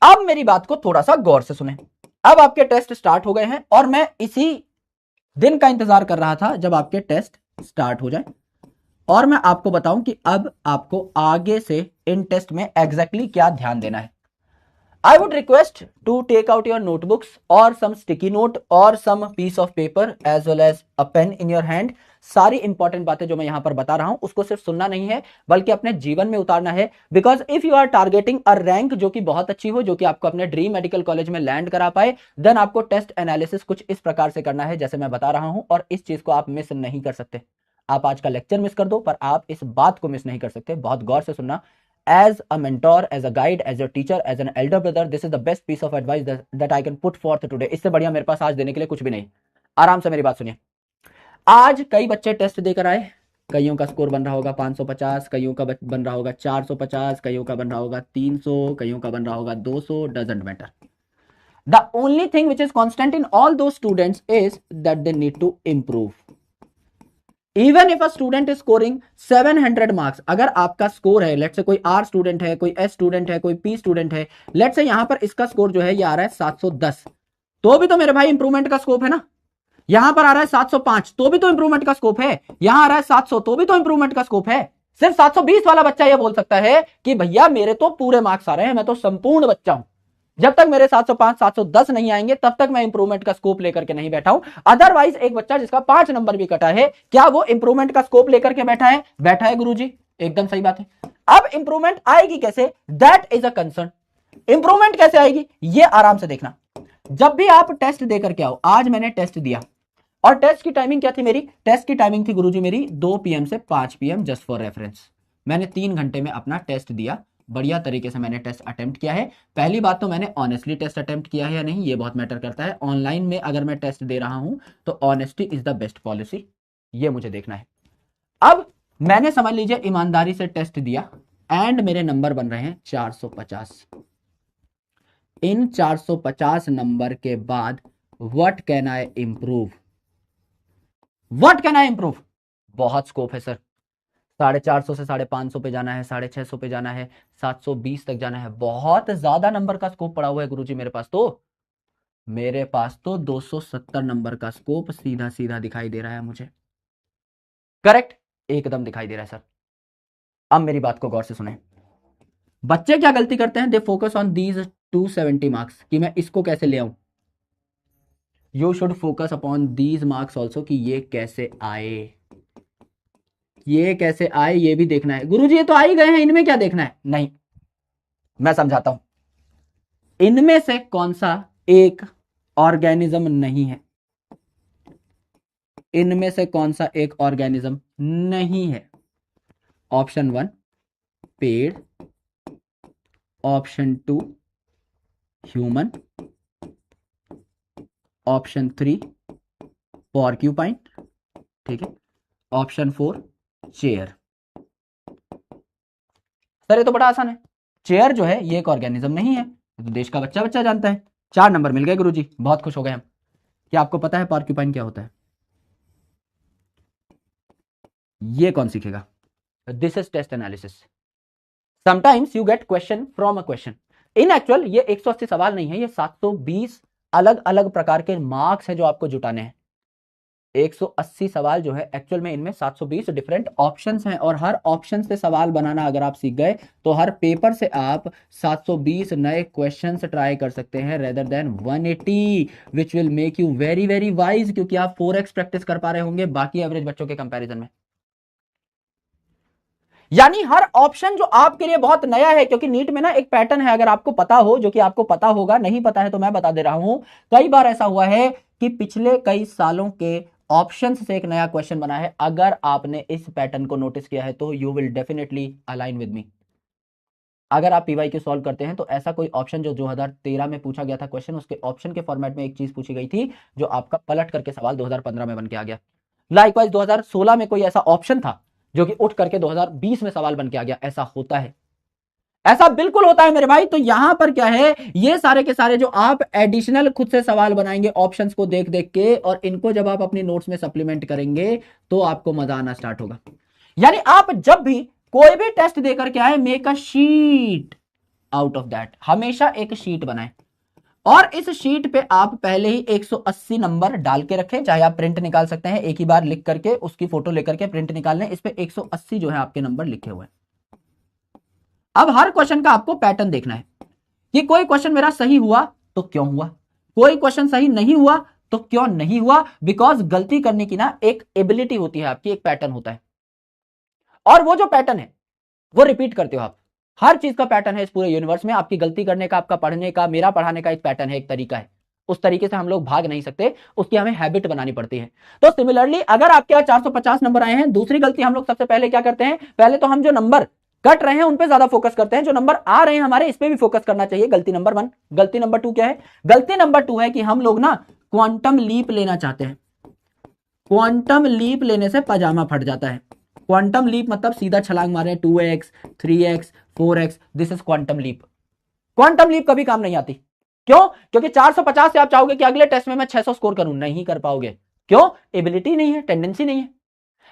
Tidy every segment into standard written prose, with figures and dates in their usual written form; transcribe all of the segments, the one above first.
अब मेरी बात को थोड़ा सा गौर से सुने। अब आपके टेस्ट स्टार्ट हो गए हैं और मैं इसी दिन का इंतजार कर रहा था जब आपके टेस्ट स्टार्ट हो जाए और मैं आपको बताऊं कि अब आपको आगे से इन टेस्ट में एग्जैक्टली क्या ध्यान देना है। I would request to take out your notebooks or some sticky note or some piece of paper as well as a pen in your hand। सारी इंपॉर्टेंट बातें जो मैं यहां पर बता रहा हूं उसको सिर्फ सुनना नहीं है बल्कि अपने जीवन में उतारना है। Because if you are targeting a rank जो कि बहुत अच्छी हो, जो कि आपको अपने ड्रीम मेडिकल कॉलेज में लैंड करा पाए, देन आपको टेस्ट एनालिसिस कुछ इस प्रकार से करना है जैसे मैं बता रहा हूं। और इस चीज को आप मिस नहीं कर सकते। आप आज का लेक्चर मिस कर दो पर आप इस बात को मिस नहीं कर सकते। बहुत गौर से सुनना। As a mentor, as a guide, as your teacher, as an elder brother, this is the best piece of advice that I can put forth today। इससे बढ़िया मेरे पास आज देने के लिए कुछ भी नहीं। आराम से मेरी बात सुनिए। आज कई बच्चे टेस्ट देकर आए। कईयों का स्कोर बन रहा होगा 550, कईयों का बन रहा होगा 450, कईयों का बन रहा होगा 300, कईयों का बन रहा होगा 200, doesn't matter. The only thing which is constant in all those students is that they need to improve। Even if a student is scoring 700 marks, अगर आपका स्कोर है, लेट से कोई आर स्टूडेंट है, कोई एस स्टूडेंट है, कोई P student है, लेट से यहां पर इसका स्कोर जो है ये आ रहा है 710, तो भी तो मेरे भाई इंप्रूवमेंट का स्कोप है ना। यहां पर आ रहा है 705, तो भी तो इंप्रूवमेंट का स्कोप है। यहां आ रहा है 700, तो भी तो इंप्रूवमेंट का स्कोप है। सिर्फ 720 वाला बच्चा यह बोल सकता है कि भैया मेरे तो पूरे मार्क्स आ रहे हैं, मैं तो संपूर्ण बच्चा हूं। जब तक मेरे 705 710 नहीं आएंगे तब तक मैं इंप्रूवमेंट का स्कोप लेकर के नहीं बैठा हूं। अदरवाइज एक बच्चा जिसका 5 नंबर भी कटा है, क्या वो इंप्रूवमेंट का स्कोप लेकर के बैठा है? बैठा है गुरुजी, एकदम सही बात है। अब इंप्रूवमेंट आएगी कैसे, that is a concern. Improvement कैसे आएगी ये आराम से देखना। जब भी आप टेस्ट देकर के आओ, आज मैंने टेस्ट दिया और टेस्ट की टाइमिंग क्या थी मेरी? टेस्ट की टाइमिंग थी गुरुजी मेरी 2 PM से 5 PM, जस्ट फॉर रेफरेंस। मैंने 3 घंटे में अपना टेस्ट दिया, बढ़िया तरीके से मैंने टेस्ट अटेम्प्ट किया है। पहली बात तो मैंने ऑनेस्टली टेस्ट अटेम्प्ट किया है या नहीं ये बहुत मैटर करता है। ऑनलाइन में अगर मैं टेस्ट दे रहा हूं तो honesty is the best policy, ये मुझे देखना है। अब मैंने समझ लीजिए ईमानदारी से टेस्ट दिया एंड मेरे नंबर बन रहे हैं 450। इन 450 नंबर के बाद what can I improve? What can I improve? बहुत स्कोप है सर। 450 से 550 पे जाना है, 650 पे जाना है, 720 तक जाना है। बहुत ज्यादा नंबर का स्कोप पड़ा हुआ है गुरुजी मेरे पास तो 270 नंबर का स्कोप सीधा सीधा दिखाई दे रहा है मुझे। करेक्ट, एकदम दिखाई दे रहा है सर। अब मेरी बात को गौर से सुने। बच्चे क्या गलती करते हैं? They focus on these 270 marks कि मैं इसको कैसे ले आऊं। You should focus upon these marks also कि ये कैसे आए, ये कैसे आए ये भी देखना है। गुरुजी ये तो आ ही गए हैं, इनमें क्या देखना है? नहीं, मैं समझाता हूं। इनमें से कौन सा एक ऑर्गेनिज्म नहीं है? इनमें से कौन सा एक ऑर्गेनिज्म नहीं है? ऑप्शन 1 पेड़, ऑप्शन 2 ह्यूमन, ऑप्शन 3 पॉर्क्यूपाइन, ठीक है, ऑप्शन 4 चेयर। सर ये तो बड़ा आसान है। चेयर जो है ये एक ऑर्गेनिज्म नहीं है, तो देश का बच्चा बच्चा जानता है। 4 नंबर मिल गए गुरुजी, बहुत खुश हो गए हम। क्या आपको पता है पॉर्क्यूपाइन क्या होता है? ये कौन सीखेगा? This is test analysis. Sometimes you get question from a question. In actual ये 180 सवाल नहीं है, ये 720 अलग अलग प्रकार के मार्क्स है जो आपको जुटाने हैं। 180 सवाल जो है एक्चुअल में इनमें 720 डिफरेंट ऑप्शंस हैं और हर ऑप्शन से सवाल बनाना अगर आप सीख गए तो हर पेपर से आप 720 नए क्वेश्चंस ट्राई कर सकते हैं rather than 180, which will make you very very wise, क्योंकि आप 4x प्रैक्टिस कर पा रहे होंगे बाकी एवरेज बच्चों के कंपैरिजन में। यानी हर ऑप्शन जो आपके लिए बहुत नया है, क्योंकि नीट में ना एक पैटर्न है, अगर आपको पता हो, जो कि आपको पता होगा, नहीं पता है तो मैं बता दे रहा हूं। कई बार ऐसा हुआ है कि पिछले कई सालों के ऑप्शन से एक नया क्वेश्चन बना है। अगर आपने इस पैटर्न को नोटिस किया है तो you will definitely align with me. अगर आप पीवाईक्यू सॉल्व करते हैं तो ऐसा कोई ऑप्शन जो 2013 में पूछा गया था क्वेश्चन, उसके ऑप्शन के फॉर्मेट में एक चीज पूछी गई थी जो आपका पलट करके सवाल 2015 में बन के आ गया। लाइकवाइज 2016 में कोई ऐसा ऑप्शन था जो कि उठ करके 2020 में सवाल बन के आ गया। ऐसा होता है, ऐसा बिल्कुल होता है मेरे भाई। तो यहां पर क्या है, ये सारे के सारे जो आप एडिशनल खुद से सवाल बनाएंगे ऑप्शंस को देख देख के और इनको जब आप अपनी नोट्स में सप्लीमेंट करेंगे तो आपको मजा आना स्टार्ट होगा। यानी आप जब भी कोई भी टेस्ट देकर के आए, make a sheet, out of that हमेशा एक शीट बनाएं और इस शीट पे आप पहले ही 180 नंबर डाल के रखें, चाहे आप प्रिंट निकाल सकते हैं, एक ही बार लिख करके उसकी फोटो लेकर के प्रिंट निकाल लें, इस पे 180 जो है आपके नंबर लिखे हुए हैं। अब हर क्वेश्चन का आपको पैटर्न देखना है कि कोई क्वेश्चन मेरा सही हुआ तो क्यों हुआ, कोई क्वेश्चन सही नहीं हुआ तो क्यों नहीं हुआ, बिकॉज गलती करने की ना एक एबिलिटी होती है आपकी, एक पैटर्न होता है और वो जो पैटर्न है वो रिपीट करते हो आप। हर चीज का पैटर्न है इस पूरे यूनिवर्स में, आपकी गलती करने का, आपका पढ़ने का, मेरा पढ़ाने का एक पैटर्न है, एक तरीका है, उस तरीके से हम लोग भाग नहीं सकते, उसकी हमें हैबिट बनानी पड़ती है। तो सिमिलरली अगर आपके यहाँ 450 नंबर आए हैं, दूसरी गलती हम लोग सबसे पहले क्या करते हैं, पहले तो हम जो नंबर कट रहे हैं उन पे ज्यादा फोकस करते हैं, जो नंबर आ रहे हैं हमारे इस पे भी फोकस करना चाहिए। गलती नंबर 1। गलती नंबर 2 क्या है, गलती नंबर 2 है कि हम लोग ना क्वांटम लीप लेना चाहते हैं। क्वांटम लीप लेने से पजामा फट जाता है। क्वांटम लीप मतलब सीधा छलांग मारे, 2x 3x 4x, this is quantum leap. Quantum leap कभी काम नहीं आती। क्यों? क्योंकि 450 से आप चाहोगे कि अगले टेस्ट में मैं 600 स्कोर करूं, नहीं कर पाओगे। क्यों? एबिलिटी नहीं है, टेंडेंसी नहीं है।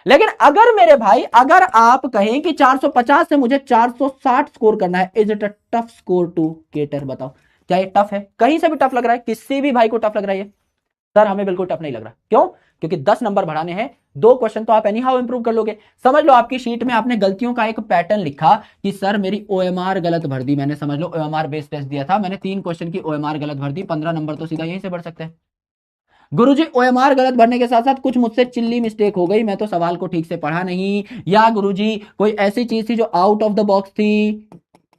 लेकिन अगर मेरे भाई, अगर आप कहें कि 450 से मुझे 460 स्कोर करना है, is it a tough score to cater? बताओ, क्या ये टफ है? कहीं से भी टफ लग रहा है? किसी भी भाई को टफ लग रहा है? सर हमें बिल्कुल टफ नहीं लग रहा। क्यों? क्योंकि 10 नंबर बढ़ाने हैं, 2 क्वेश्चन तो आप एनी हाउ इंप्रूव कर लोगे। समझ लो आपकी शीट में आपने गलतियों का एक पैटर्न लिखा कि सर मेरी ओएमआर गलत भर दी मैंने, समझ लो ओएमआर बेस्ड टेस्ट दिया था मैंने, 3 क्वेश्चन की ओएमआर गलत भर दी, 15 नंबर तो सीधा यहीं से बढ़ सकते हैं। गुरुजी ओएमआर गलत भरने के साथ साथ कुछ मुझसे चिल्ली मिस्टेक हो गई, मैं तो सवाल को ठीक से पढ़ा नहीं, या गुरुजी कोई ऐसी चीज थी जो आउट ऑफ द बॉक्स थी,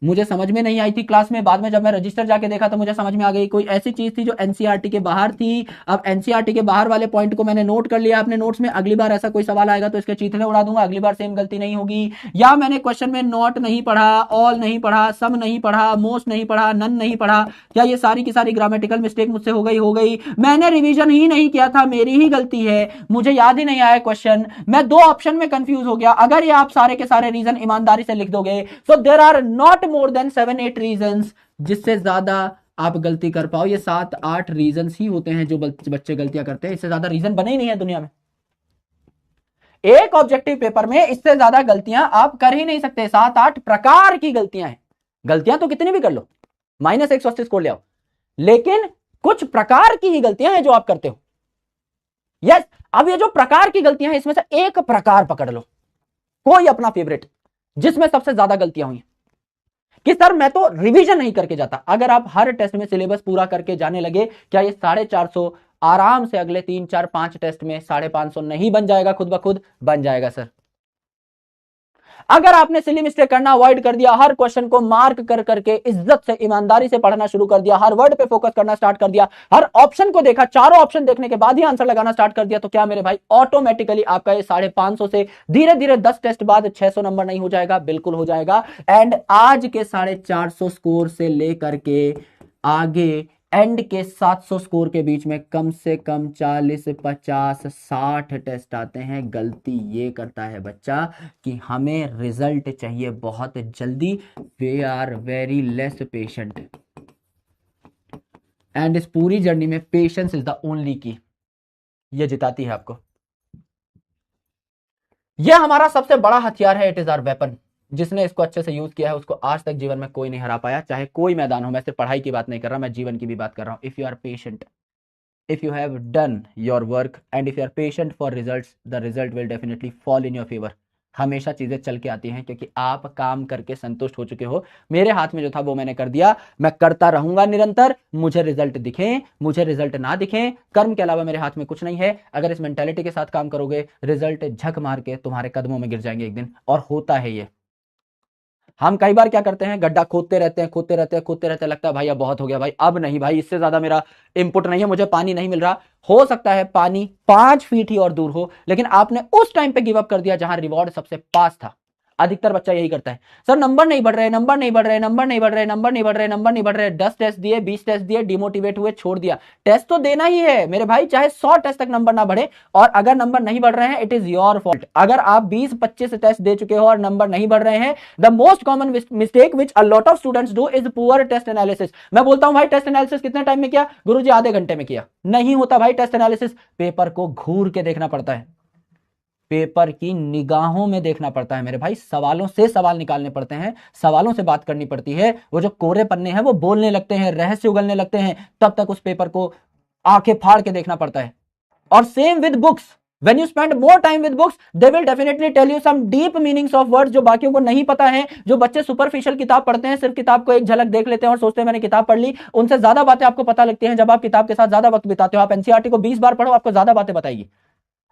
मुझे समझ में नहीं आई थी क्लास में, बाद में जब मैं रजिस्टर जाके देखा तो मुझे समझ में आ गई। कोई ऐसी चीज थी जो एनसीईआरटी के बाहर थी, अब एनसीईआरटी के बाहर वाले पॉइंट को मैंने नोट कर लिया अपने नोट्स में, अगली बार ऐसा कोई सवाल आएगा तो इसके चीथड़े उड़ा दूंगा, अगली बार सेम गलती नहीं होगी। या मैंने क्वेश्चन में नॉट नहीं पढ़ा, ऑल नहीं पढ़ा, सम नहीं पढ़ा, मोस्ट नहीं पढ़ा, नन नहीं पढ़ा, क्या ये सारी की सारी ग्रामेटिकल मिस्टेक मुझसे हो गई, मैंने रिविजन ही नहीं किया था, मेरी ही गलती है, मुझे याद ही नहीं आया क्वेश्चन, मैं 2 ऑप्शन में कंफ्यूज हो गया। अगर ये आप सारे के सारे रीजन ईमानदारी से लिख दोगे, so there are not more than 7-8 reasons जिससे ज्यादा आप गलती कर पाओ। ये 7-8 रीजंस ही होते हैं जो बच्चे गलतियां करते हैं, इससे ज्यादा रीजन बने ही नहीं है दुनिया में। एक ऑब्जेक्टिव पेपर में इससे ज्यादा गलतियां आप कर ही नहीं सकते। 7-8 प्रकार की गलतियां हैं, गलतियां तो कितनी भी कर लो, -180 स्कोर ले आओ, लेकिन कुछ प्रकार की ही गलतियां हैं जो आप करते हो। यस, अब ये जो प्रकार की गलतियां हैं इसमें से एक प्रकार पकड़ लो, कोई अपना फेवरेट जिसमें सबसे ज्यादा गलतियां हुई कि सर मैं तो रिवीजन नहीं करके जाता। अगर आप हर टेस्ट में सिलेबस पूरा करके जाने लगे, क्या ये 450 आराम से अगले 3-4-5 टेस्ट में 550 नहीं बन जाएगा? खुद ब खुद बन जाएगा सर। अगर आपने सिली मिस्टेक करना अवॉइड कर दिया, हर क्वेश्चन को मार्क कर करके इज्जत से ईमानदारी से पढ़ना शुरू कर दिया, हर वर्ड पे फोकस करना स्टार्ट कर दिया, हर ऑप्शन को देखा, चारों ऑप्शन देखने के बाद ही आंसर लगाना स्टार्ट कर दिया, तो क्या मेरे भाई ऑटोमेटिकली आपका ये 550 से धीरे धीरे 10 टेस्ट बाद 600 नंबर नहीं हो जाएगा? बिल्कुल हो जाएगा। एंड आज के 450 स्कोर से लेकर के आगे एंड के 700 स्कोर के बीच में कम से कम 40, 50, 60 टेस्ट आते हैं। गलती ये करता है बच्चा कि हमें रिजल्ट चाहिए बहुत जल्दी, we are very less patient, and इस पूरी जर्नी में पेशेंस इज द ओनली की, ये जिताती है आपको। यह हमारा सबसे बड़ा हथियार है, इट इज आवर वेपन। जिसने इसको अच्छे से यूज किया है उसको आज तक जीवन में कोई नहीं हरा पाया, चाहे कोई मैदान हो। मैं सिर्फ पढ़ाई की बात नहीं कर रहा, मैं जीवन की भी बात कर रहा हूं। If you are patient, if you have done your work and if you are patient for results, the result will definitely fall in your favor। हमेशा चीजें चल के आती हैं क्योंकि आप काम करके संतुष्ट हो चुके हो। मेरे हाथ में जो था वो मैंने कर दिया, मैं करता रहूंगा निरंतर, मुझे रिजल्ट दिखें मुझे रिजल्ट ना दिखें, कर्म के अलावा मेरे हाथ में कुछ नहीं है। अगर इस मेंटालिटी के साथ काम करोगे, रिजल्ट झक मार के तुम्हारे कदमों में गिर जाएंगे एक दिन, और होता है ये। हम कई बार क्या करते हैं, गड्ढा खोदते रहते हैं, लगता है भाई अब बहुत हो गया, भाई अब नहीं, भाई इससे ज्यादा मेरा इनपुट नहीं है, मुझे पानी नहीं मिल रहा। हो सकता है पानी 5 फीट ही और दूर हो, लेकिन आपने उस टाइम पे गिव अप कर दिया जहां रिवॉर्ड सबसे पास था। अधिकतर बच्चा यही करता है, सर नंबर नहीं बढ़ रहे, 10 टेस्ट दिए, 20 टेस्ट दिए, डिमोटिवेट हुए, छोड़ दिया। टेस्ट तो देना ही है मेरे भाई, चाहे 100 टेस्ट तक नंबर ना बढ़े, और अगर नंबर नहीं बढ़ रहे हैं इट इज योर फॉल्ट। अगर आप 20-25 टेस्ट दे चुके हो और नंबर नहीं बढ़ रहे हैं, the most common mistake which a lot of students do is poor test analysis. मैं बोलता हूं भाई टेस्ट एनालिसिस कितने टाइम में किया? गुरुजी आधे घंटे में किया। नहीं होता भाई टेस्ट एनालिसिस, पेपर को घूर के देखना पड़ता है। पेपर की निगाहों में देखना पड़ता है मेरे भाई, सवालों से सवाल निकालने पड़ते हैं, सवालों से बात करनी पड़ती है। वो जो कोरे पन्ने हैं वो बोलने लगते हैं, रहस्य उगलने लगते हैं, तब तक उस पेपर को आंखें फाड़ के देखना पड़ता है। और same with books, when you spend more time with books they will definitely tell you some deep meanings of words जो बाकियों को नहीं पता है। जो बच्चे सुपरफिशियल किताब पढ़ते हैं, सिर्फ किताब को एक झलक देख लेते हैं और सोचते हैं मैंने किताब पढ़ ली, उनसे ज्यादा बातें आपको पता लगती हैं जब आप किताब के साथ ज्यादा वक्त बिताते हो। आप एनसीईआरटी को 20 बार पढ़ो, आपको ज्यादा बातें बताएगी,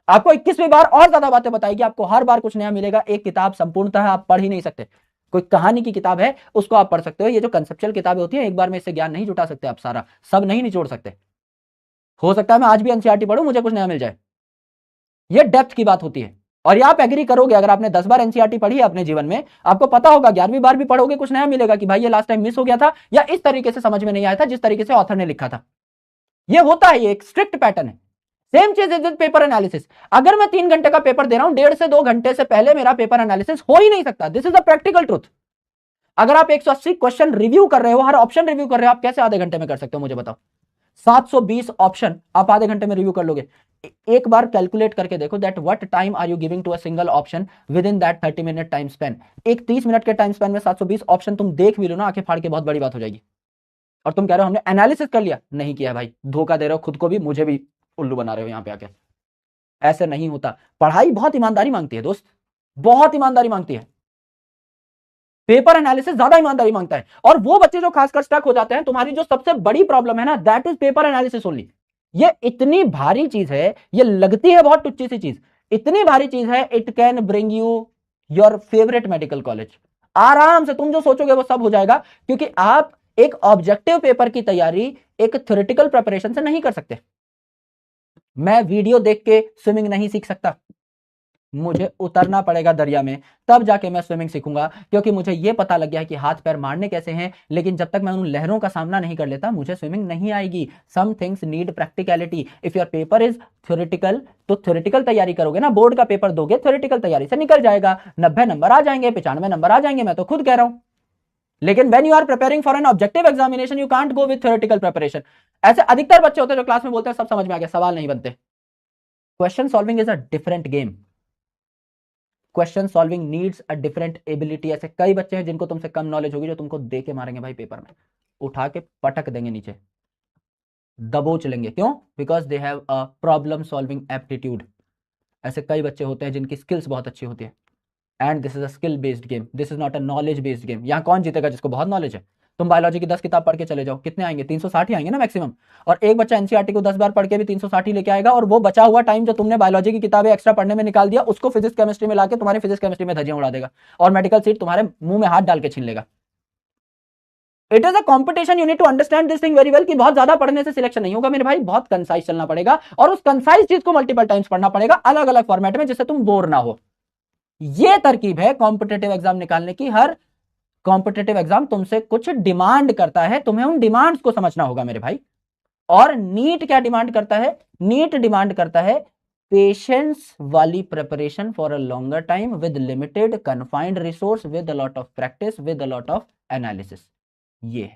आपको 21वीं बार और ज्यादा बातें बताएगी, आपको हर बार कुछ नया मिलेगा। एक किताब संपूर्णतः आप पढ़ ही नहीं सकते। कोई कहानी की किताब है उसको आप पढ़ सकते हो, ये जो कंसेप्चुअल किताबें होती है एक बार में इससे ज्ञान नहीं जुटा सकते, आप सारा सब नहीं निचोड़ सकते। हो सकता है मैं आज भी एनसीईआरटी पढ़ूं, मुझे कुछ नया मिल जाए, ये डेप्थ की बात होती है। और ये आप एग्री करोगे, अगर आपने 10 बार एनसीईआरटी पढ़ी है अपने जीवन में, आपको पता होगा 11वीं बार भी पढ़ोगे कुछ नया मिलेगा कि भाई ये लास्ट टाइम मिस हो गया था, या इस तरीके से समझ में नहीं आया था जिस तरीके से ऑथर ने लिखा था। ये होता है, ये एक स्ट्रिक्ट पैटर्न है। सेम चीज इज विद पेपर एनालिसिस। अगर मैं 3 घंटे का पेपर दे रहा हूं, 1.5 से 2 घंटे से पहले मेरा पेपर एनालिसिस हो ही नहीं सकता। This is a practical truth. अगर आप 180 क्वेश्चन रिव्यू कर रहे हो, हर ऑप्शन रिव्यू कर रहे हो, आप कैसे आधे घंटे में कर सकते हो मुझे बताओ? 720 ऑप्शन आप आधे घंटे में रिव्यू कर लोगे? एक बार कैलकुलेट करके देखो that what time are you giving to a single option within that 30 minute time span. एक 30 मिनट के टाइम स्पेन में 720 ऑप्शन तुम देख भी लो ना, आंखें फाड़ के, बहुत बड़ी बात हो जाएगी। और तुम कह रहे हो हमने एनालिसिस कर लिया, नहीं किया भाई, धोखा दे रहे हो खुद को भी, मुझे भी उल्लू बना रहे हो यहां पे आके। ऐसे नहीं होता। पढ़ाई बहुत ईमानदारी मांगती है दोस्त, बहुत ईमानदारी मांगती है। पेपर एनालिसिस ज्यादा ईमानदारी मांगता है। और वो बच्चे जो खासकर स्टक हो जाते हैं, तुम्हारी जो सबसे बड़ी प्रॉब्लम है ना, that is paper analysis only. ये इतनी भारी चीज है, ये लगती है बहुत टुच्ची सी चीज, इतनी भारी चीज है, it can bring you your favourite medical college. आराम से तुम जो सोचोगे वो सब हो जाएगा, क्योंकि आप एक ऑब्जेक्टिव पेपर की तैयारी एक थ्योरेटिकल प्रिपरेशन से नहीं कर सकते। मैं वीडियो देख के स्विमिंग नहीं सीख सकता, मुझे उतरना पड़ेगा दरिया में, तब जाके मैं स्विमिंग सीखूंगा, क्योंकि मुझे यह पता लग गया है कि हाथ पैर मारने कैसे हैं। लेकिन जब तक मैं उन लहरों का सामना नहीं कर लेता, मुझे स्विमिंग नहीं आएगी। Some things need practicality. If your paper is theoretical, तो थ्योरेटिकल तैयारी करोगे ना, बोर्ड का पेपर दोगे, थ्योरेटिकल तैयारी से निकल जाएगा, 90 नंबर आ जाएंगे, 95 नंबर आ जाएंगे, मैं तो खुद कह रहा हूं। लेकिन when you are preparing for an objective examination, you can't go with theoretical preparation. ऐसे अधिकतर बच्चे होते हैं जो क्लास में बोलते हैं सब समझ में आ गया, सवाल नहीं बनते। Question solving is a different game. Question solving needs a different ability. ऐसे कई बच्चे हैं जिनको तुमसे कम नॉलेज होगी, जो तुमको दे के मारेंगे भाई, पेपर में उठा के पटक देंगे नीचे, दबोच लेंगे। क्यों? Because they have a problem solving aptitude. ऐसे कई बच्चे होते हैं जिनकी स्किल्स बहुत अच्छी होती है। And this is a skill based game, this is not a knowledge based game. यहाँ कौन जीतेगा? जिसको बहुत नॉलेज है। तुम बायोलॉजी की 10 किताब पढ़ के चले जाओ, कितने आएंगे? 360 ही आएंगे ना मैक्सिमम। और एक बच्चा एनसीईआरटी को 10 बार पढ़ के भी 360 ही लेके आएगा, और वो बचा हुआ टाइम जो तुमने बायोलॉजी की किताबें एक्स्ट्रा पढ़ने में निकाल दिया, उसको फिजिक्स केमिस्ट्री में लाके तुम्हारी फिजिक्स केमिस्ट्री में धज्जियां उड़ा देगा, और मेडिकल सीट तुम्हारे मुंह में हाथ डाल के छीन लेगा। It is a competition, you need to understand this thing very well, कि बहुत ज्यादा पढ़ने से सिलेक्शन नहीं होगा मेरे भाई, बहुत कंसाइज चलना पड़ेगा, और उस कंसाइज चीज को मल्टीपल टाइम्स पढ़ना पड़ेगा, अलग अलग फॉर्मेट में, जिससे तुम बोर ना हो। ये तरकीब है कॉम्पिटिटिव एग्जाम निकालने की। हर कॉम्पिटिटिव एग्जाम तुमसे कुछ डिमांड करता है, तुम्हें उन डिमांड्स को समझना होगा मेरे भाई। और नीट क्या डिमांड करता है? नीट डिमांड करता है पेशेंस वाली preparation for a longer time with limited confined resource with a lot of practice with a lot of analysis. ये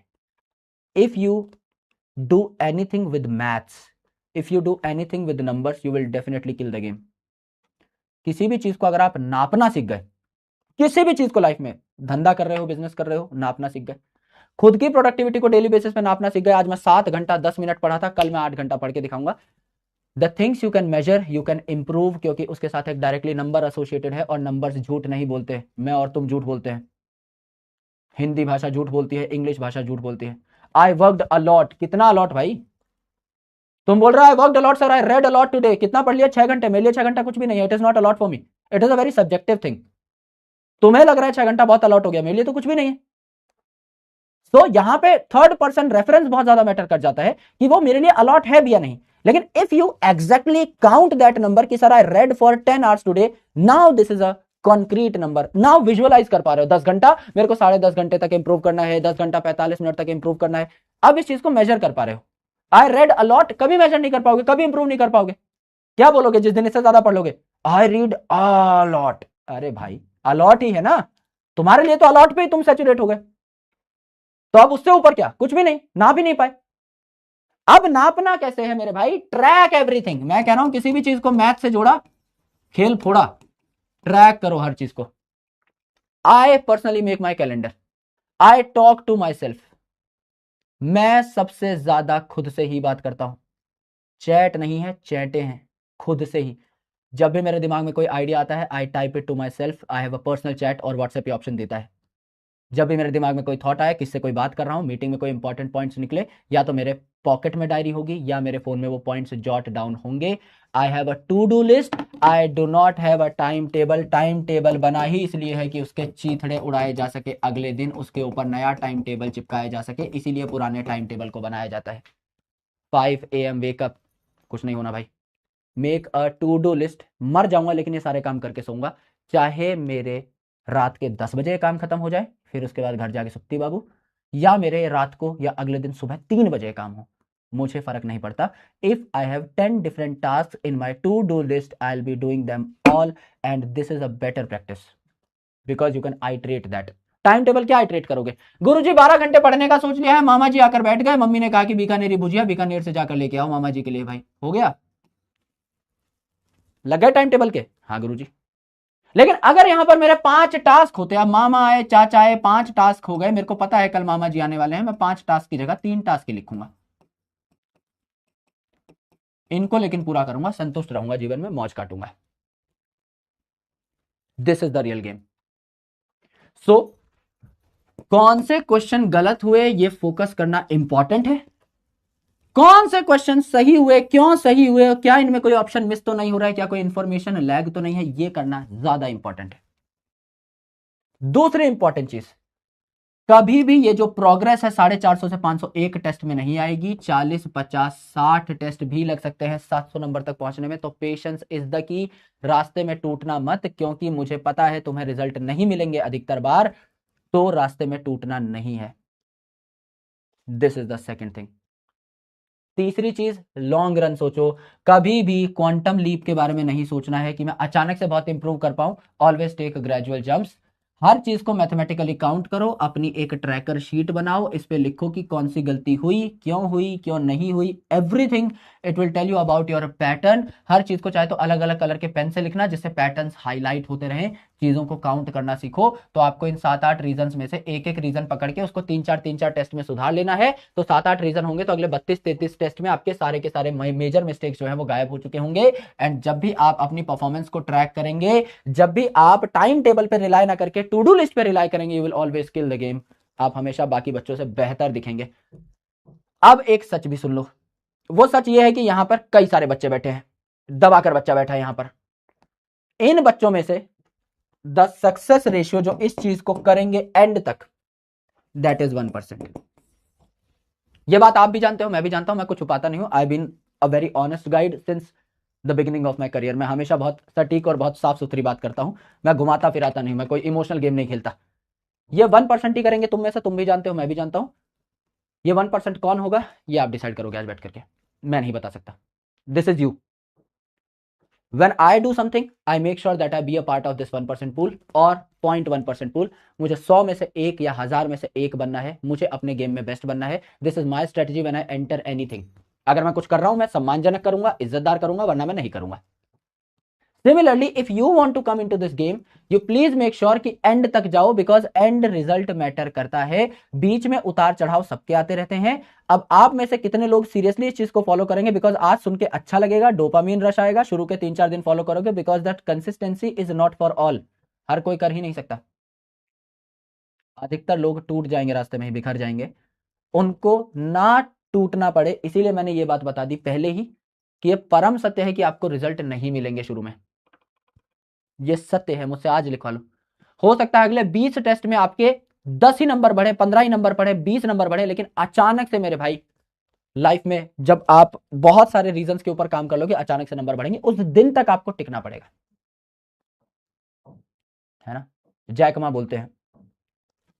if you do anything with maths, if you do anything with numbers, you will definitely kill the game. किसी भी चीज को अगर आप नापना सीख गए, किसी भी चीज को लाइफ में, धंधा कर रहे हो, बिजनेस कर रहे हो, नापना सीख गए, खुद की प्रोडक्टिविटी को डेली बेसिस पे नापना सीख गए। आज मैं 7 घंटा 10 मिनट पढ़ा था, कल मैं 8 घंटा पढ़ के दिखाऊंगा। The things you can measure, you can improve, क्योंकि उसके साथ एक डायरेक्टली नंबर एसोसिएटेड है, और नंबर्स झूठ नहीं बोलते। मैं और तुम झूठ बोलते हैं, हिंदी भाषा झूठ बोलती है, इंग्लिश भाषा झूठ बोलती है। आई वर्कड अलॉट, कितना अलॉट भाई? तुम बोल रहा है worked a lot sir, I read a lot today, कितना पढ़ लिया? 6 घंटे। मेरे लिए 6 घंटा कुछ भी नहीं है, it is not a lot for me, it is a very subjective thing. तुम्हें लग रहा है 6 घंटा बहुत अलॉट हो गया, मेरे लिए तो कुछ भी नहीं है। तो यहां पे थर्ड पर्सन रेफरेंस बहुत ज्यादा मैटर कर जाता है, कि वो मेरे लिए अलॉट है भी या नहीं। लेकिन if you exactly count that number, कि sir I read for 10 hours today, now this is a concrete number, now visualise कर पा रहे हो। 10 घंटा मेरे को 10.5 घंटे तक इंप्रूव करना है, 10 घंटा 45 मिनट तक इंप्रूव करना है। अब इस चीज को मेजर कर पा रहे हो। आई रेड अलॉट कभी मेजर नहीं कर पाओगे, कभी इंप्रूव नहीं कर पाओगे। क्या बोलोगे जिस दिन इससे ज्यादा पढ़ लोगे? I read a lot. अरे भाई अलॉट ही है ना, तुम्हारे लिए तो अलॉट पे ही तुम सैचुरेट हो गए। तो अब उससे ऊपर क्या? कुछ भी नहीं, ना भी नहीं पाए। अब नापना कैसे है मेरे भाई? Track everything. मैं कह रहा हूं किसी भी चीज को मैथ से जोड़ा, खेल फोड़ा, ट्रैक करो हर चीज को। I personally make my calendar, I talk to myself. मैं सबसे ज्यादा खुद से ही बात करता हूं, चैट नहीं है, चैटे हैं खुद से ही। जब भी मेरे दिमाग में कोई आइडिया आता है, I type it to myself. I have a personal chat, और व्हाट्सएप ये ऑप्शन देता है। जब भी मेरे दिमाग में कोई थॉट आए, किससे कोई बात कर रहा हूं, मीटिंग में कोई इंपॉर्टेंट पॉइंट्स निकले, या तो मेरे पॉकेट में डायरी होगी या मेरे फोन में वो पॉइंट्स जॉट डाउन होंगे। I have a to do list, I do not have a time table. Time table बना ही इसलिए है कि उसके चीथड़े उड़ाए जा सके, अगले दिन उसके ऊपर नया टाइम टेबल चिपकाया जा सके, इसीलिए पुराने टाइम टेबल को बनाया जाता है। 5 AM वेकअप, कुछ नहीं होना भाई। Make a to do list, मर जाऊंगा लेकिन ये सारे काम करके सोऊंगा, चाहे मेरे रात के 10 बजे काम खत्म हो जाए, फिर उसके बाद घर जाके सुत्ती बाबू, या मेरे रात को या अगले दिन सुबह 3 बजे काम हो, मुझे फर्क नहीं पड़ता। If I have 10 different task in my to do list, I will be doing them all, and this is a better practice because you can iterate that. Time table क्या आइट्रेट करोगे? गुरुजी 12 घंटे पढ़ने का सोच लिया है, मामा जी आकर बैठ गए, मम्मी ने कहा कि बीकानेरी भुजिया बीकानेर से जाकर लेके आओ मामा जी के लिए, भाई हो गया, लग गए टाइम टेबल के? हाँ गुरुजी। लेकिन अगर यहां पर मेरे 5 टास्क होते, अब मामा आए, चाचा आए, 5 टास्क हो गए, मेरे को पता है कल मामा जी आने वाले हैं, मैं 5 टास्क की जगह 3 टास्क ही लिखूंगा, इनको लेकिन पूरा करूंगा, संतुष्ट रहूंगा, जीवन में मौज काटूंगा। This is the real game. So कौन से क्वेश्चन गलत हुए ये फोकस करना इंपॉर्टेंट है, कौन से क्वेश्चन सही हुए, क्यों सही हुए, क्या इनमें कोई ऑप्शन मिस तो नहीं हो रहा है, क्या कोई इंफॉर्मेशन लैग तो नहीं है, ये करना ज्यादा इंपॉर्टेंट है। दूसरी इंपॉर्टेंट चीज, कभी भी ये जो प्रोग्रेस है 450 से 500 एक टेस्ट में नहीं आएगी, 40, 50, 60 टेस्ट भी लग सकते हैं 700 नंबर तक पहुंचने में। तो पेशेंस इज द की, रास्ते में टूटना मत, क्योंकि मुझे पता है तुम्हें रिजल्ट नहीं मिलेंगे अधिकतर बार, तो रास्ते में टूटना नहीं है। This is the second thing. तीसरी चीज, लॉन्ग रन सोचो, कभी भी क्वांटम लीप के बारे में नहीं सोचना है कि मैं अचानक से बहुत इंप्रूव कर पाऊं। Always take gradual jumps. हर चीज को मैथमेटिकली काउंट करो, अपनी एक ट्रैकर शीट बनाओ, इस पे लिखो कि कौन सी गलती हुई, क्यों नहीं हुई, everything. It will tell you about your pattern. हर चीज को चाहे तो अलग अलग कलर के पेन से लिखना, जिससे पैटर्न्स हाईलाइट होते रहे। चीजों को काउंट करना सीखो, तो आपको इन 7-8 रीजन में से एक एक रीजन पकड़ के उसको 3-4 टेस्ट में सुधार लेना है। तो 7-8 रीजन होंगे, तो अगले 32-33 टेस्ट में आपके सारे के सारे मेजर मिस्टेक्स जो है वो गायब हो चुके होंगे। एंड जब भी आप अपनी परफॉर्मेंस को ट्रैक करेंगे, जब भी आप टाइम टेबल पर रिलाय ना करके टू डू लिस्ट पर रिलाय करेंगे, you will always kill the game. आप हमेशा बाकी बच्चों से बेहतर दिखेंगे। अब एक सच भी सुन लो, वो सच ये है कि यहां पर कई सारे बच्चे बैठे हैं, दबाकर बच्चा बैठा है यहां पर। इन बच्चों में से द सक्सेस रेशियो जो इस चीज को करेंगे एंड तक, दैट इज 1%। ये बात आप भी जानते हो, मैं भी जानता हूं, मैं कुछ छुपाता नहीं हूं। I been a very honest guide since the beginning of my career. मैं हमेशा बहुत सटीक और बहुत साफ सुथरी बात करता हूं, मैं घुमाता फिराता नहीं, मैं कोई इमोशनल गेम नहीं खेलता। ये 1% ही करेंगे तुम में से, तुम भी जानते हो, मैं भी जानता हूं। ये 1% कौन होगा ये आप डिसाइड करोगे आज बैठ करके, मैं नहीं बता सकता। This is you. When I do something, I make sure that I be a part of this 1% pool और 0.1% pool। मुझे 100 में से एक या 1000 में से एक बनना है, मुझे अपने गेम में बेस्ट बनना है। This is my strategy when I enter anything. अगर मैं कुछ कर रहा हूं, मैं सम्मानजनक करूंगा, इज्जतदार करूंगा, वरना मैं नहीं करूंगा। Similarly if you want to come into this game, you please make sure कि एंड तक जाओ, बिकॉज एंड रिजल्ट मैटर करता है। बीच में उतार चढ़ाव सबके आते रहते हैं। अब आप में से कितने लोग सीरियसली इस चीज को फॉलो करेंगे, बिकॉज आज सुन के अच्छा लगेगा, डोपामीन रश आएगा, शुरू के 3-4 दिन फॉलो करोगे, because that consistency is not for all. हर कोई कर ही नहीं सकता। अधिकतर लोग टूट जाएंगे, रास्ते में ही बिखर जाएंगे। उनको ना टूटना पड़े, इसीलिए मैंने ये बात बता दी पहले ही कि ये परम सत्य है कि आपको रिजल्ट नहीं मिलेंगे शुरू में। ये सत्य है, मुझसे आज लिखवा लो। हो सकता है अगले 20 टेस्ट में आपके 10 ही नंबर बढ़े, 15 ही नंबर बढ़े, 20 नंबर बढ़े, लेकिन अचानक से मेरे भाई लाइफ में जब आप बहुत सारे रीजंस के ऊपर काम कर लोगे, अचानक से नंबर बढ़ेंगे, उस दिन तक आपको टिकना पड़ेगा, है ना। जैक मा बोलते हैं,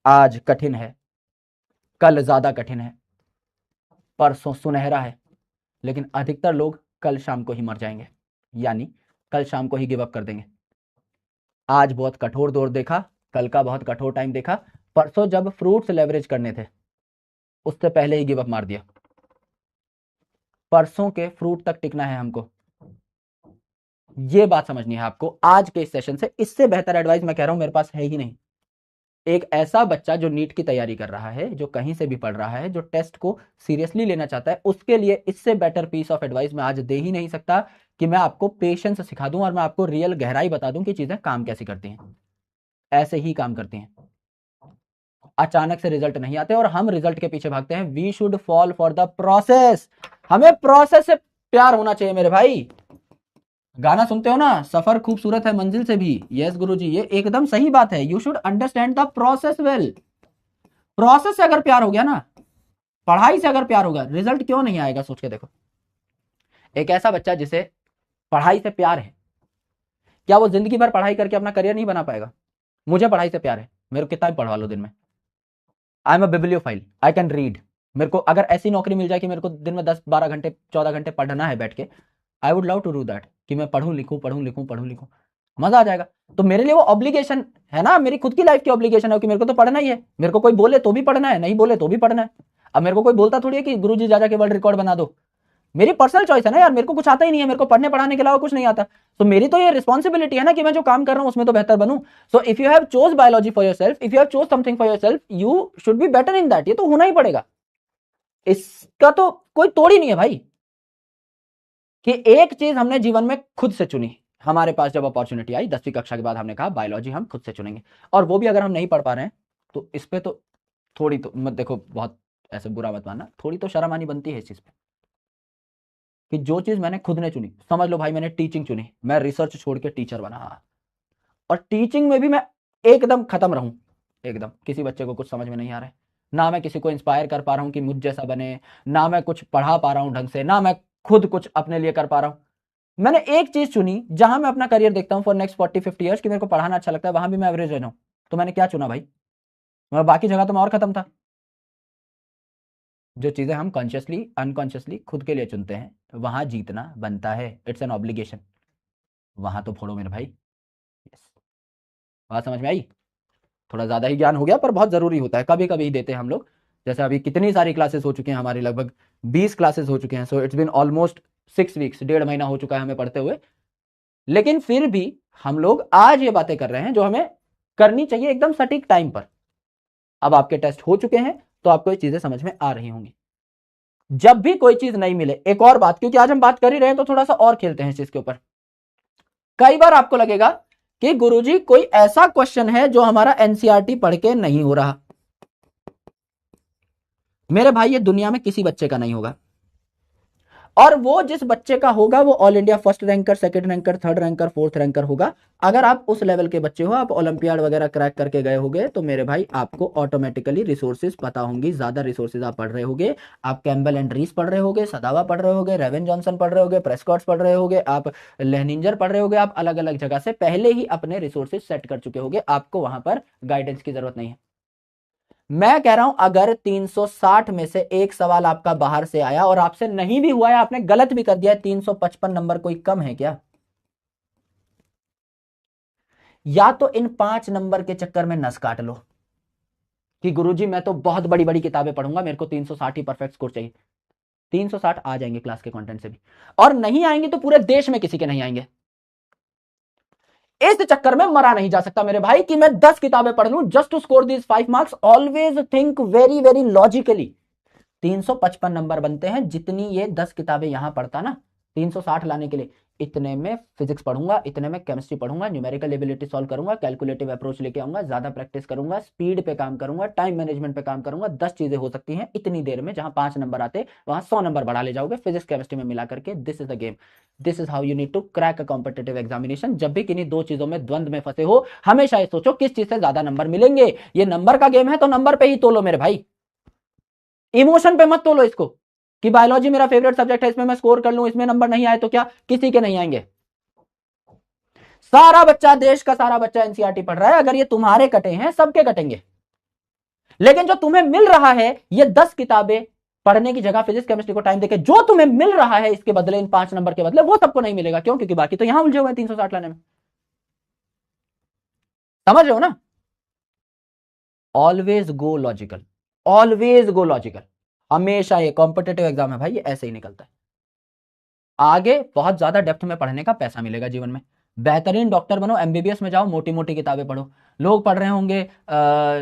आज कठिन है, कल ज्यादा कठिन है, परसों सुनहरा है, लेकिन अधिकतर लोग कल शाम को ही मर जाएंगे, यानी कल शाम को ही गिव अप कर देंगे। आज बहुत कठोर दौर देखा, कल का बहुत कठोर टाइम देखा, परसों जब फ्रूट्स लेवरेज करने थे उससे पहले ही गिव अप मार दिया। परसों के फ्रूट तक टिकना है हमको, ये बात समझनी है आपको आज के इस सेशन से। इससे बेहतर एडवाइस मैं कह रहा हूं मेरे पास है ही नहीं। एक ऐसा बच्चा जो नीट की तैयारी कर रहा है, जो कहीं से भी पढ़ रहा है, जो टेस्ट को सीरियसली लेना चाहता है, उसके लिए इससे बेटर पीस ऑफ एडवाइस मैं आज दे ही नहीं सकता कि मैं आपको पेशेंस सिखा दूं और मैं आपको रियल गहराई बता दूं कि चीजें काम कैसे करती हैं। ऐसे ही काम करती हैं, अचानक से रिजल्ट नहीं आते और हम रिजल्ट के पीछे भागते हैं। We should fall for the process. हमें प्रोसेस से प्यार होना चाहिए मेरे भाई। गाना सुनते हो ना, सफर खूबसूरत है मंजिल से भी। यस गुरुजी, ये एकदम सही बात है। You should understand the process well. Process से अगर प्यार हो गया ना, पढ़ाई से अगर प्यार होगा, रिजल्ट क्यों नहीं आएगा? सोच के देखो। एक ऐसा बच्चा जिसे पढ़ाई से प्यार है, क्या वो जिंदगी भर पढ़ाई करके अपना करियर नहीं बना पाएगा? मुझे पढ़ाई से प्यार है, मेरे को किताब पढ़वा लो दिन में। I am a bibliophile, I can read. मेरे को अगर ऐसी नौकरी मिल जाए कि मेरे को दिन में 10 12 घंटे 14 घंटे पढ़ना है बैठ के, I would love to do that, कि मैं पढ़ूं लिखूं पढ़ूं लिखूं पढ़ूं लिखूं, मजा आ जाएगा। तो मेरे लिए वो ऑब्लिगेशन है ना, मेरी खुद की लाइफ की ऑब्लिगेशन है कि मेरे को तो पढ़ना ही है। मेरे को कोई बोले तो भी पढ़ना है, नहीं बोले तो भी पढ़ना है। अब मेरे को कोई बोलता थोड़ी है कि गुरुजी जा के वर्ल्ड रिकॉर्ड बना दो। मेरी पर्सनल चॉइस है ना यार, मेरे को कुछ आता ही नहीं है, मेरे को पढ़ने पढ़ाने के अलावा कुछ नहीं आता। तो मेरी तो ये रिस्पॉन्सिबिलिटी है ना कि मैं जो काम कर रहा हूं उसमें तो बेहतर बनूं। So if you have chose biology for yourself, if you have chose something for yourself, you should be better in that. ये तो होना ही पड़ेगा, इसका तो कोई तोड़ ही नहीं है भाई। कि एक चीज हमने जीवन में खुद से चुनी, हमारे पास जब अपॉर्चुनिटी आई 10वीं कक्षा के बाद, हमने कहा बायोलॉजी हम खुद से चुनेंगे। और वो भी अगर हम नहीं पढ़ पा रहे हैं तो इस पे तो थोड़ी तो मत देखो, बहुत ऐसे बुरा मत मानना, थोड़ी तो शर्म आनी बनती है इस चीज पे कि जो चीज मैंने खुद ने चुनी। समझ लो भाई, मैंने टीचिंग चुनी, मैं रिसर्च छोड़ के टीचर बना, और टीचिंग में भी मैं एकदम खत्म रहूं। एकदम किसी बच्चे को कुछ समझ में नहीं आ रहा है, ना मैं किसी को इंस्पायर कर पा रहा हूं कि मुझ जैसा बने, ना मैं कुछ पढ़ा पा रहा हूं ढंग से, ना मैं खुद कुछ अपने लिए कर पा रहा हूं। मैंने एक चीज चुनी जहां मैं अपना करियर देखता हूं फॉर नेक्स्ट 40 50 ईयर्स, कि मेरे को पढ़ाना अच्छा लगता है, वहां भी मैं एवरेज रहना हूं। तो मैंने क्या चुना भाई? मैं बाकी जगह तो मैं और खत्म था। जो चीजें हम कॉन्शियसली अनकॉन्शियसली खुद के लिए चुनते हैं, वहां जीतना बनता है। It's an obligation. वहां तो फोड़ो मेरे भाई। यस, बात समझ में आई? थोड़ा ज़्यादा ही ज्ञान हो गया, पर बहुत ज़रूरी होता है, कभी कभी ही देते हैं हम लोग। जैसे अभी कितनी सारी क्लासेस हो चुकी हैं हमारी, लगभग 20 क्लासेस हो चुके हैं। So it's been almost 6 weeks, 1.5 महीना हो चुका है हमें पढ़ते हुए। लेकिन फिर भी हम लोग आज ये बातें कर रहे हैं जो हमें करनी चाहिए एकदम सटीक टाइम पर। अब आपके टेस्ट हो चुके हैं तो आपको ये चीजें समझ में आ रही होंगी। जब भी कोई चीज नहीं मिले, एक और बात, क्योंकि आज हम बात कर ही रहे हैं तो थोड़ा सा और खेलते हैं इस चीज के ऊपर। कई बार आपको लगेगा कि गुरुजी कोई ऐसा क्वेश्चन है जो हमारा एनसीईआरटी पढ़ के नहीं हो रहा। मेरे भाई, ये दुनिया में किसी बच्चे का नहीं होगा, और वो जिस बच्चे का होगा वो all India first ranker, second ranker, third ranker, fourth ranker होगा। अगर आप उस लेवल के बच्चे हो, आप ओलंपियाड वगैरह क्रैक करके गए होगे, तो मेरे भाई आपको ऑटोमेटिकली रिसोर्सेज पता होंगी, ज्यादा रिसोर्सेज आप पढ़ रहे होगे। आप कैम्बल एंड रीस पढ़ रहे होगे, सदावा पढ़ रहे होगे, रेवन जॉनसन पढ़ रहे होगे, प्रेस्कॉट्स पढ़ रहे होगे, आप लेनिंजर पढ़ रहे होगे। आप अलग अलग जगह से पहले ही अपने रिसोर्सेज सेट कर चुके होगे, आपको वहां पर गाइडेंस की जरूरत नहीं है। मैं कह रहा हूं, अगर 360 में से एक सवाल आपका बाहर से आया और आपसे नहीं भी हुआ है, आपने गलत भी कर दिया है, 355 नंबर कोई कम है क्या? या तो इन 5 नंबर के चक्कर में नस काट लो कि गुरुजी मैं तो बहुत बड़ी बड़ी किताबें पढ़ूंगा, मेरे को 360 ही परफेक्ट स्कोर चाहिए। 360 आ जाएंगे क्लास के कंटेंट से भी, और नहीं आएंगे तो पूरे देश में किसी के नहीं आएंगे। इस चक्कर में मरा नहीं जा सकता मेरे भाई कि मैं 10 किताबें पढ़ लूं just to score these 5 marks. Always think very very logically. 355 number बनते हैं जितनी ये 10 किताबें यहां पढ़ता ना, 360 लाने के लिए। इतने में फिजिक्स पढ़ूंगा, इतने में केमिस्ट्री पढ़ूंगा, न्यूमेरिकल एबिलिटी सॉल्व करूंगा, कैलकुलेटिव अप्रोच लेके आऊंगा, ज्यादा प्रैक्टिस करूंगा, स्पीड पे काम करूंगा, टाइम मैनेजमेंट पे काम करूंगा। 10 चीजें हो सकती हैं इतनी देर में। जहां 5 नंबर आते वहां 100 नंबर बढ़ा ले जाओगे फिजिक्स केमिस्ट्री में मिला करके। This is the game, this is how you need to crack a competitive examination. जब भी किन्हीं दो चीजों में द्वंद में फंसे हो, हमेशा ये सोचो किस चीज से ज्यादा नंबर मिलेंगे। ये नंबर का गेम है तो नंबर पे ही तोलो मेरे भाई, इमोशन पे मत तोलो इसको कि बायोलॉजी मेरा फेवरेट सब्जेक्ट है, इसमें मैं स्कोर कर लूं, इसमें नंबर नहीं आए तो क्या, किसी के नहीं आएंगे। सारा बच्चा, देश का सारा बच्चा एनसीईआरटी पढ़ रहा है, अगर ये तुम्हारे कटे हैं सबके कटेंगे। लेकिन जो तुम्हें मिल रहा है, ये 10 किताबें पढ़ने की जगह फिजिक्स केमिस्ट्री को टाइम देके जो तुम्हें मिल रहा है, इसके बदले इन 5 नंबर के बदले, वो सबको नहीं मिलेगा। क्यों? क्योंकि बाकी तो यहां उलझे हुए हैं 360 लाने में। समझ रहे हो ना? Always go logical, always go logical. हमेशा ये कॉम्पिटेटिव एग्जाम है भाई, ये ऐसे ही निकलता है। आगे बहुत ज्यादा डेप्थ में पढ़ने का पैसा मिलेगा जीवन में। बेहतरीन डॉक्टर बनो, एमबीबीएस में जाओ, मोटी मोटी किताबें पढ़ो। लोग पढ़ रहे होंगे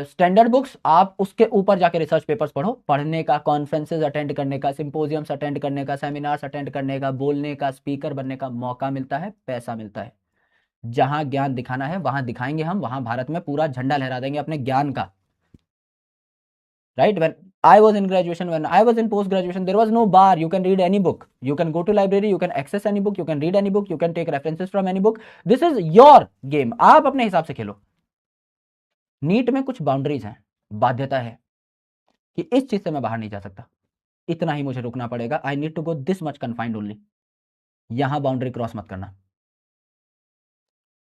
स्टैंडर्ड बुक्स, आप उसके ऊपर जाके रिसर्च पेपर्स पढ़ो। पढ़ने का, कॉन्फ्रेंसेज अटेंड करने का, सिंपोजियम्स अटेंड करने का, सेमिनार्स अटेंड करने का, बोलने का, स्पीकर बनने का मौका मिलता है, पैसा मिलता है। जहां ज्ञान दिखाना है वहां दिखाएंगे हम, वहां भारत में पूरा झंडा लहरा देंगे अपने ज्ञान का। right, when I was in graduation, when I was in post graduation, there was no bar. You can read any book, you can go to library, you can access any book, you can read any book, you can take references from any book. This is your game, आप अपने हिसाब से खेलो। NEET में कुछ boundaries हैं, बाध्यता है कि इस चीज से मैं बाहर नहीं जा सकता, इतना ही मुझे रुकना पड़ेगा। I need to go this much confined only. यहां बाउंड्री क्रॉस मत करना,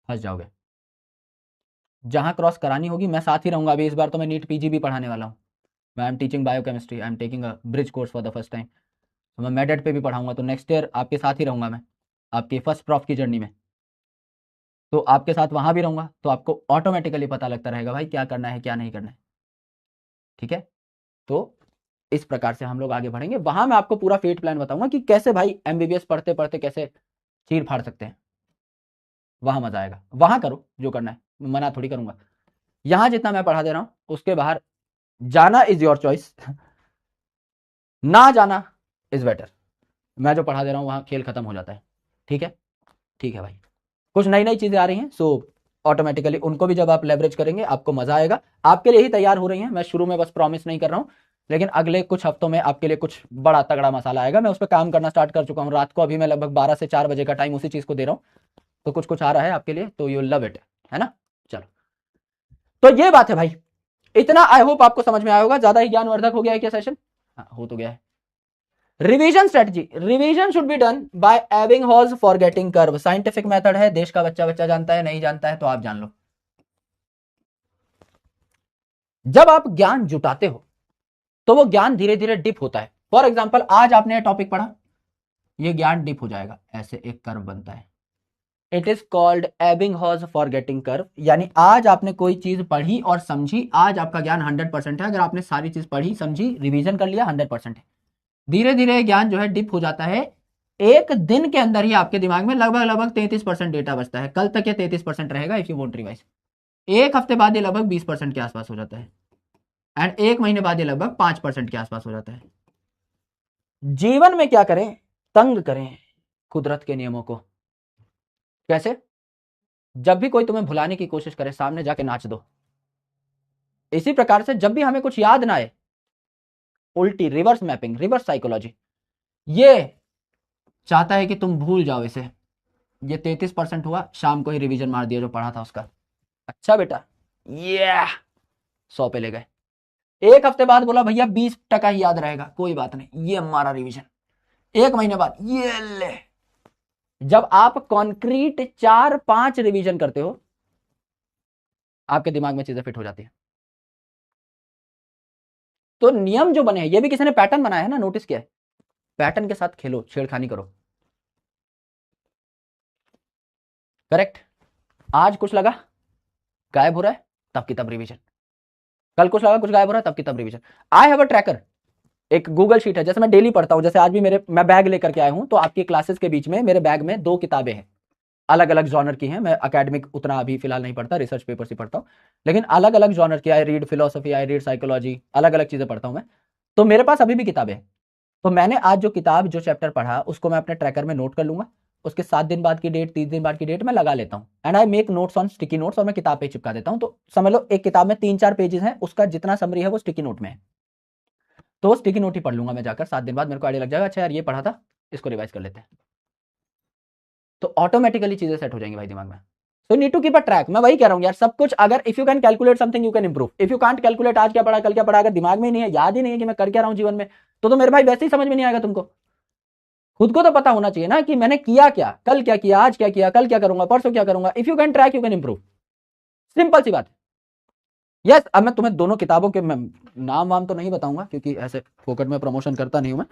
फंस जाओगे। जहां क्रॉस करानी होगी मैं साथ ही रहूंगा। अभी इस बार तो मैं नीट पीजी भी पढ़ाने वाला हूं। मैं am teaching biochemistry, I am taking a bridge course for the first time. तो मैं मेडेट पे भी पढ़ाऊंगा, तो नेक्स्ट ईयर आपके साथ ही रहूंगा मैं, आपकी फर्स्ट प्रॉफ की जर्नी में। तो आपके साथ वहां भी रहूंगा, तो आपको ऑटोमेटिकली पता लगता रहेगा भाई क्या करना है क्या नहीं करना है। ठीक है, तो इस प्रकार से हम लोग आगे बढ़ेंगे। वहां मैं आपको पूरा फेट प्लान बताऊंगा कि कैसे भाई एमबीबीएस पढ़ते पढ़ते कैसे चीर फाड़ सकते हैं। वहां मजा आएगा, वहां करो जो करना है, मना थोड़ी करूंगा। यहां जितना मैं पढ़ा दे रहा हूं उसके बाहर जाना इज योर चॉइस, ना जाना इज बेटर। मैं जो पढ़ा दे रहा हूं वहां खेल खत्म हो जाता है। ठीक है, ठीक है भाई। कुछ नई नई चीजें आ रही हैं, सो ऑटोमेटिकली उनको भी जब आप लेवरेज करेंगे आपको मजा आएगा। आपके लिए ही तैयार हो रही हैं, मैं शुरू में बस प्रॉमिस नहीं कर रहा हूं, लेकिन अगले कुछ हफ्तों में आपके लिए कुछ बड़ा तगड़ा मसाला आएगा। मैं उस पर काम करना स्टार्ट कर चुका हूं। रात को अभी मैं लगभग 12 से 4 बजे का टाइम उसी चीज को दे रहा हूं, तो कुछ कुछ आ रहा है आपके लिए, तो यू लव इट, है ना। चलो, तो ये बात है भाई। इतना आई होप आपको समझ में आया होगा। ज्यादा ही ज्ञानवर्धक हो गया है क्या सेशन? हाँ, हो तो गया है। Revision strategy, revision should be done by Ebbinghaus forgetting curve. Scientific method है, देश का बच्चा बच्चा जानता है, नहीं जानता है तो आप जान लो। जब आप ज्ञान जुटाते हो तो वो ज्ञान धीरे धीरे डिप होता है। फॉर एग्जाम्पल, आज आपने टॉपिक पढ़ा, ये ज्ञान डिप हो जाएगा, ऐसे एक कर्व बनता है। It is called Ebbinghaus forgetting curve. यानी आज आपने कोई चीज पढ़ी और समझी, आज आपका ज्ञान 100% है। अगर आपने सारी चीज पढ़ी समझी रिवीजन कर लिया, 100% है। धीरे धीरे ज्ञान जो है डिप हो जाता है। एक दिन के अंदर ही आपके दिमाग में लगभग लगभग 33% डेटा बचता है। कल तक ये 33% रहेगा इफ यू वोंट रिवाइज। एक हफ्ते बाद ये लगभग 20% के आसपास हो जाता है, एंड एक महीने बाद ये लगभग 5% के आसपास हो जाता है। जीवन में क्या करें? तंग करें कुदरत के नियमों को। कैसे? जब भी कोई तुम्हें भुलाने की कोशिश करे, सामने जाके नाच दो। इसी प्रकार से जब भी हमें कुछ याद ना आए, उल्टी रिवर्स मैपिंग, रिवर्स साइकोलॉजी, ये चाहता है कि तुम भूल जाओ इसे। ये 33% हुआ, शाम को ही रिवीजन मार दिया जो पढ़ा था उसका। अच्छा बेटा, ये 100 पे ले गए। एक हफ्ते बाद बोला भैया 20% ही याद रहेगा, कोई बात नहीं, ये हमारा रिवीजन। एक महीने बाद ये ले। जब आप कॉन्क्रीट 4-5 रिवीजन करते हो, आपके दिमाग में चीजें फिट हो जाती है। तो नियम जो बने हैं, ये भी किसी ने पैटर्न बनाया है ना, नोटिस किया है? पैटर्न के साथ खेलो, छेड़खानी करो। करेक्ट। आज कुछ लगा गायब हो रहा है, तब की तब रिवीजन। कल कुछ लगा कुछ गायब हो रहा है, तब की तब revision. I have a tracker, एक गूगल शीट है, जैसे मैं डेली पढ़ता हूं। जैसे आज भी मैं बैग लेकर के आया हूं, तो आपकी क्लासेस के बीच में मेरे बैग में 2 किताबें हैं, अलग अलग जॉनर की हैं। मैं अकेडमिक उतना अभी फिलहाल नहीं पढ़ता, रिसर्च पेपर्स ही पढ़ता हूं, लेकिन अलग अलग जॉनर की। I read philosophy, I read psychology, अलग अलग चीजें पढ़ता हूं मैं। तो मेरे पास अभी भी किताबें हैं। तो मैंने आज जो किताब, जो चैप्टर पढ़ा, उसको मैं अपने ट्रैकर में नोट कर लूंगा। उसके 7 दिन बाद की डेट, 30 दिन बाद की डेट मैं लगा लेता हूँ, and I make notes on sticky notes, और मैं किताब पे चिपका देता हूँ। तो समझ लो एक किताब में 3-4 पेजेस हैं, उसका जितना समरी है वो स्टिकी नोट में है। तो स्टिकी नोट ही पढ़ लूंगा मैं जाकर, 7 दिन बाद मेरे को आइडिया लग जाएगा, अच्छा यार ये पढ़ा था, इसको रिवाइज कर लेते हैं। तो ऑटोमेटिकली चीजें सेट हो जाएंगी भाई दिमाग में। So you need to keep a track। मैं वही कह रहा हूँ यार, सब कुछ अगर if you can calculate something you can improve. If you can't calculate आज क्या पढ़ा कल क्या पढ़ा, अगर दिमाग में ही नहीं है, याद ही नहीं है कि मैं कर क्या रहा हूँ जीवन में, तो मेरे भाई वैसे ही समझ में नहीं आएगा तुमको। खुद को तो पता होना चाहिए ना कि मैंने किया क्या, कल क्या किया, आज क्या किया, कल क्या करूंगा, परसों क्या करूंगा। If you can track you can improve, simple सी बात है। यस, अब मैं तुम्हें दोनों किताबों के नाम वाम तो नहीं बताऊंगा, क्योंकि ऐसे फोकट में प्रमोशन करता नहीं हूं मैं।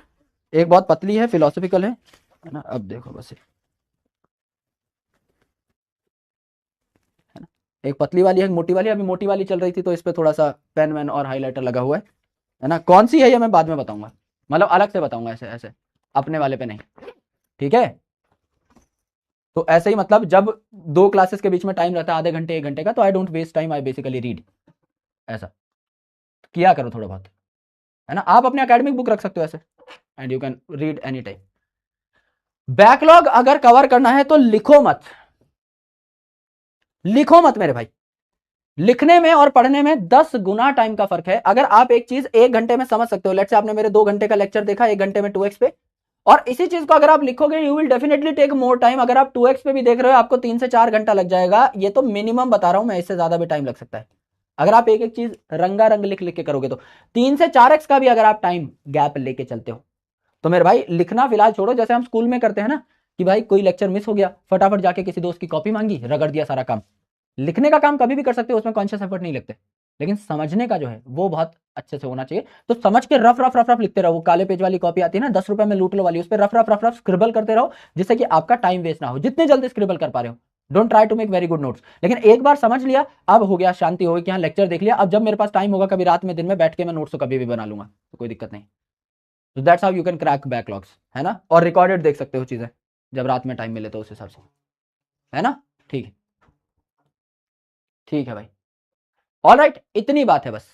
एक बहुत पतली है, फिलोसफिकल है ना। अब देखो बस, है ना, एक पतली वाली है, एक मोटी वाली। अभी मोटी वाली चल रही थी, तो इस पे थोड़ा सा पेन वैन और हाईलाइटर लगा हुआ है ना। कौन सी है ये मैं बाद में बताऊंगा, मतलब अलग से बताऊंगा, ऐसे ऐसे अपने वाले पे नहीं। ठीक है। तो ऐसे ही मतलब जब दो क्लासेस के बीच में टाइम रहता है आधे घंटे 1 घंटे का, तो I don't waste time, I basically read. ऐसा किया करो थोड़ा बहुत, है ना। आप अपने एकेडमिक बुक रख सकते हो ऐसे, and you can read any time. Backlog अगर कवर करना है तो लिखो मत, लिखो मत मेरे भाई। लिखने में और पढ़ने में 10 गुना टाइम का फर्क है। अगर आप एक चीज 1 घंटे में समझ सकते हो, लेट्स से आपने मेरे 2 घंटे का लेक्चर देखा 1 घंटे में 2x पे, और इसी चीज को अगर आप लिखोगे you will definitely take more time. अगर आप 2x पे भी देख रहे हो आपको 3 से 4 घंटा लग जाएगा, ये तो मिनिमम बता रहा हूं मैं, इससे ज्यादा भी टाइम लग सकता है अगर आप एक एक चीज रंगा रंग लिख लिख के करोगे तो। 3 से 4x का भी अगर आप टाइम गैप लेके चलते हो तो मेरे भाई लिखना फिलहाल छोड़ो। जैसे हम स्कूल में करते हैं ना कि भाई कोई लेक्चर मिस हो गया, फटाफट जाके किसी दोस्त की कॉपी मांगी, रगड़ दिया सारा काम। लिखने का काम कभी भी कर सकते हो, उसमें कॉन्शियस एफर्ट नहीं लगते, लेकिन समझने का जो है वो बहुत अच्छे से होना चाहिए। तो समझ के रफ रफ रफ रफ लिखते रहो। वो काले पेज वाली कॉपी आती है ना 10 रुपए में लूट लो वाली, उस पर rough rough rough rough scribble करते रहो, जिससे कि आपका टाइम वेस्ट ना हो, जितने जल्दी स्क्रिबल कर पा रहे हो। Don't try to make very good notes, लेकिन एक बार समझ लिया अब हो गया, शांति हो गई कि हाँ लेक्चर देख लिया, अब जब मेरे पास टाइम होगा कभी रात में दिन में बैठ के मैं नोट्स तो कभी भी बना लूंगा, तो कोई दिक्कत नहीं। तो that's how you can crack backlogs, है ना। और रिकॉर्डेड देख सकते हो चीजें जब रात में टाइम मिले तो उस हिसाब से, है ना। ठीक है, ठीक है भाई। ऑलराइट, इतनी बात है बस।